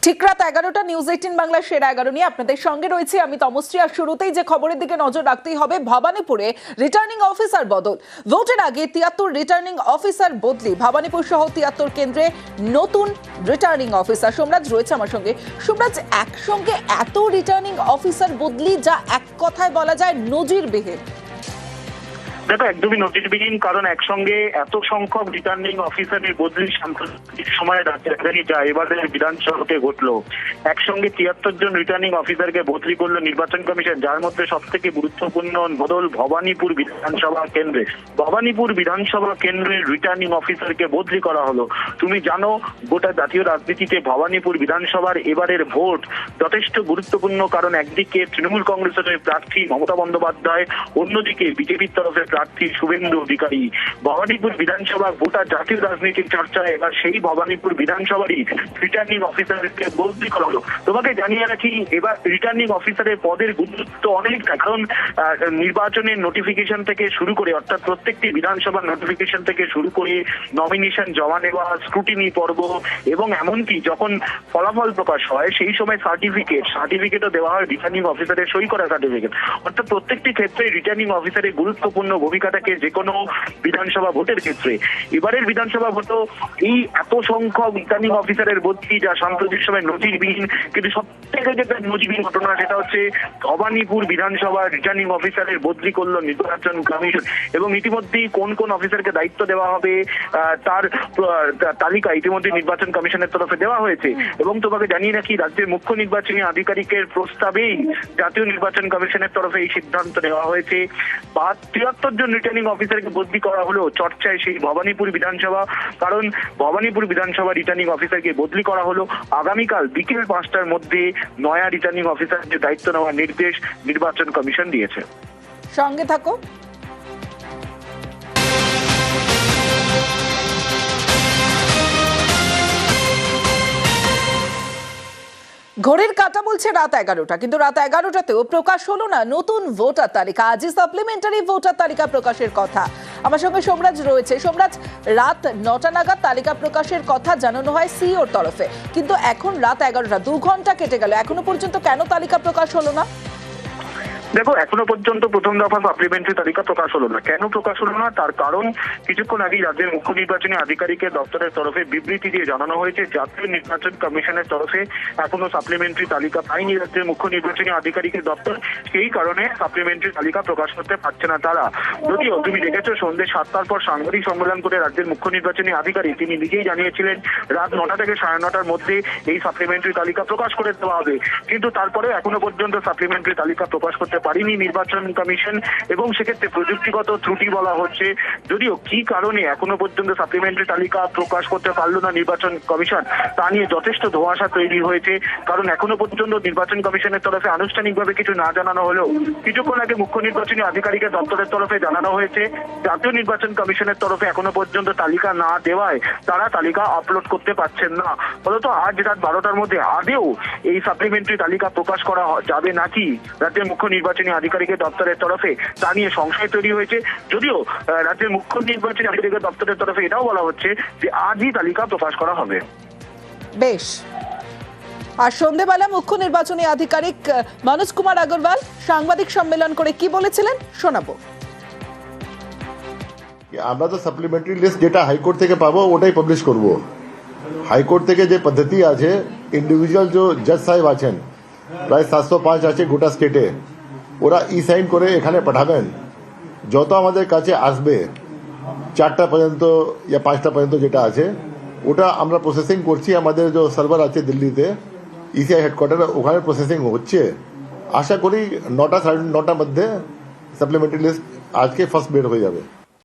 ঠিক রাত 11টা নিউজ 18 বাংলা সেরা 11 নিয়ে আপনাদের সঙ্গে রয়েছে আমি তমশ্রী। আর শুরুতেই যে খবরের দিকে নজর রাখতেই হবে, ভবানীপুরে রিটার্নিং অফিসার বদল। ভোটের আগে 73 রিটার্নিং অফিসার বদলি। ভবানীপুর সহ 73 কেন্দ্রে নতুন রিটার্নিং অফিসার। সোমরাজ রয়েছে আমার সঙ্গে। সোমরাজ, একসঙ্গে এত রিটার্নিং অফিসার বদলি, যা এক কথায় বলা যায় নজিরবিহীন। দেখো, একদমই নজিরবিহীন, কারণ একসঙ্গে এত সংখ্যক রিটার্নিং অফিসারের বদলি সাম্প্রতিক সময়ে রাজধানী যা এবারের বিধানসভাতে ঘটলো। একসঙ্গে 73 জন রিটার্নিং অফিসারকে বদলি করলো নির্বাচন কমিশন, যার মধ্যে সব থেকে গুরুত্বপূর্ণ বদল ভবানীপুর বিধানসভা কেন্দ্রে। ভবানীপুর বিধানসভা কেন্দ্রের রিটার্নিং অফিসারকে বদলি করা হলো। তুমি জানো, গোটা জাতীয় রাজনীতিতে ভবানীপুর বিধানসভার এবারের ভোট যথেষ্ট গুরুত্বপূর্ণ, কারণ একদিকে তৃণমূল কংগ্রেসের প্রার্থী মমতা বন্দ্যোপাধ্যায়, অন্যদিকে বিজেপির তরফে প্রার্থী শুভেন্দু অধিকারী। ভবানীপুর বিধানসভা গোটা জাতীয় রাজনীতির চর্চায় এবার সেই ভবানীপুর বিধানসভারই রিটার্নিং অফিসারকে বদলি করা হলো। তোমাকে জানিয়ে রাখি, এবার রিটার্নিং অফিসারের পদের গুরুত্ব অনেকটা, কারণ নির্বাচনের নোটিফিকেশন থেকে শুরু করে, অর্থাৎ প্রত্যেকটি বিধানসভার নোটিফিকেশন থেকে শুরু করে নমিনেশন জমা নেওয়া, স্ক্রুটিনি পর্ব, এবং এমনকি যখন ফলাফল প্রকাশ হয় সেই সময় সার্টিফিকেটও দেওয়া হয় রিটার্নিং অফিসারের সই করা সার্টিফিকেট। অর্থাৎ প্রত্যেকটি ক্ষেত্রে রিটার্নিং অফিসারের গুরুত্বপূর্ণ ভূমিকা থাকে যে কোনো বিধানসভা ভোটের ক্ষেত্রে। এবারের বিধানসভা ভোটও এই এত সংখ্যক রিটার্নিং অফিসারের বদলি, যা সাম্প্রতিক সময় নজিরবিহীন। কিন্তু সব থেকে যেটা নজিরবিহীন ঘটনা, সেটা হচ্ছে ভবানীপুর বিধানসভার রিটার্নিং অফিসারের বদলি করলো নির্বাচন কমিশন, এবং ইতিমধ্যেই কোন কোন অফিসারকে দায়িত্ব দেওয়া হবে তার তালিকা ইতিমধ্যে নির্বাচন কমিশনের তরফে দেওয়া হয়েছে। এবং তোমাকে জানিয়ে রাখি, রাজ্যের মুখ্য নির্বাচনী আধিকারিকের প্রস্তাবেই জাতীয় নির্বাচন কমিশনের তরফে এই সিদ্ধান্ত নেওয়া হয়েছে। 73 জন রিটার্নিং অফিসারকে বদলি করা হলো চর্চায় সেই ভবানীপুর বিধানসভা, কারণ ভবানীপুর বিধানসভা রিটার্নিং অফিসারকে বদলি করা হলো। আগামীকাল বিকেল 5টার মধ্যে নয়া রিটার্নিং অফিসারদের দায়িত্ব নেওয়ার নির্দেশ নির্বাচন কমিশন দিয়েছে। সঙ্গে থাকো। ঘড়ির কাঁটা বলছে রাত 11টা, কিন্তু রাত 11টাতেও প্রকাশ হলো না নতুন ভোটার তালিকা। আজই সাপ্লিমেন্টারি ভোটার তালিকা প্রকাশের কথা। আমার সঙ্গে সোমরাজ রয়েছে। সোমরাজ, রাত 9টা নাগাদ তালিকা প্রকাশের কথা জানানো হয় সিইওর তরফে, কিন্তু এখন রাত 11টা, 2 ঘন্টা কেটে গেল, এখনো পর্যন্ত কেন তালিকা প্রকাশ হলো না? দেখো, এখনো পর্যন্ত প্রথম দফা সাপ্লিমেন্টারি তালিকা প্রকাশ হলো না। কেন প্রকাশ হলো না, তার কারণ কিছুক্ষণ আগেই রাজ্যের মুখ্য নির্বাচনী আধিকারিকের দপ্তরের তরফে বিবৃতি দিয়ে জানানো হয়েছে, জাতীয় নির্বাচন কমিশনের তরফে এখনো সাপ্লিমেন্টারি তালিকা পায়নি রাজ্যের মুখ্য নির্বাচনী আধিকারিকের দপ্তর। সেই কারণে সাপ্লিমেন্টারি তালিকা প্রকাশ করতে পারছে না তারা। যদিও তুমি দেখেছো, সন্ধ্যে 7টার পর সাংবাদিক সম্মেলন করে রাজ্যের মুখ্য নির্বাচনী আধিকারিক তিনি নিজেই জানিয়েছিলেন রাত 9টা থেকে 9:30টার মধ্যে এই সাপ্লিমেন্টারি তালিকা প্রকাশ করে দেওয়া হবে। কিন্তু তারপরে এখনো পর্যন্ত সাপ্লিমেন্টারি তালিকা প্রকাশ করতে পারিনি নির্বাচন কমিশন, এবং সেক্ষেত্রে প্রযুক্তিগত ত্রুটি বলা হচ্ছে। যদিও কি কারণে এখনো পর্যন্ত সাপ্লিমেন্টারি তালিকা প্রকাশ করতে পারলো না নির্বাচন কমিশন, তা নিয়ে যথেষ্ট ধোঁয়াশা তৈরি হয়েছে। কারণ এখনো পর্যন্ত নির্বাচন কমিশনের তরফে আনুষ্ঠানিকভাবে কিছু না জানানো হলেও কিছুক্ষণ আগে মুখ্য নির্বাচনী আধিকারিকের দপ্তরের তরফে জানানো হয়েছে জাতীয় নির্বাচন কমিশনের তরফে এখনো পর্যন্ত তালিকা না দেওয়ায় তারা তালিকা আপলোড করতে পারছেন না। ফলত আজ রাত 12টার মধ্যে আদেও এই সাপ্লিমেন্টারি তালিকা প্রকাশ করা যাবে নাকি রাজ্যের মুখ্য নির্বাচনী আধিকারিকের দপ্তরের তরফে, তা নিয়ে সংশয় তৈরি হয়েছে। যদিও রাজ্যের মুখ্য নির্বাচনী আধিকারিকের দপ্তরের তরফে এটাও বলা হচ্ছে যে আজই তালিকা প্রকাশ করা হবে। বেশ। আর সন্ধ্যেবেলা মুখ্য নির্বাচনী আধিকারিক মনোজ কুমার আগরওয়াল সাংবাদিক সম্মেলন করে কি বলেছিলেন শোনাবো। আমরা তো সাপ্লিমেন্টারি লিস্ট যেটা হাইকোর্ট থেকে পাবো ওটাই পাবলিশ করব। হাইকোর্ট থেকে যে পদ্ধতি আছে, ইন্ডিভিজুয়াল যে জজ সাহেব আছেন প্রায় 705 আছে গোটা স্টেটে, ওরা সাইন করে এখানে পাঠাবেন। যত আমাদের কাছে আসবে 4টা পর্যন্ত या 5টা পর্যন্ত যেটা আছে ওটা আমরা প্রসেসিং করছি। আমাদের যে সার্ভার আছে দিল্লিতে ইসিআই হেডকোয়ার্টারে, ওখানে প্রসেসিং হচ্ছে। আশা করি 9টা 9:30টার মধ্যে সাপ্লিমেন্টারি লিস্ট আজকে ফার্স্ট বের হয়ে যাবে।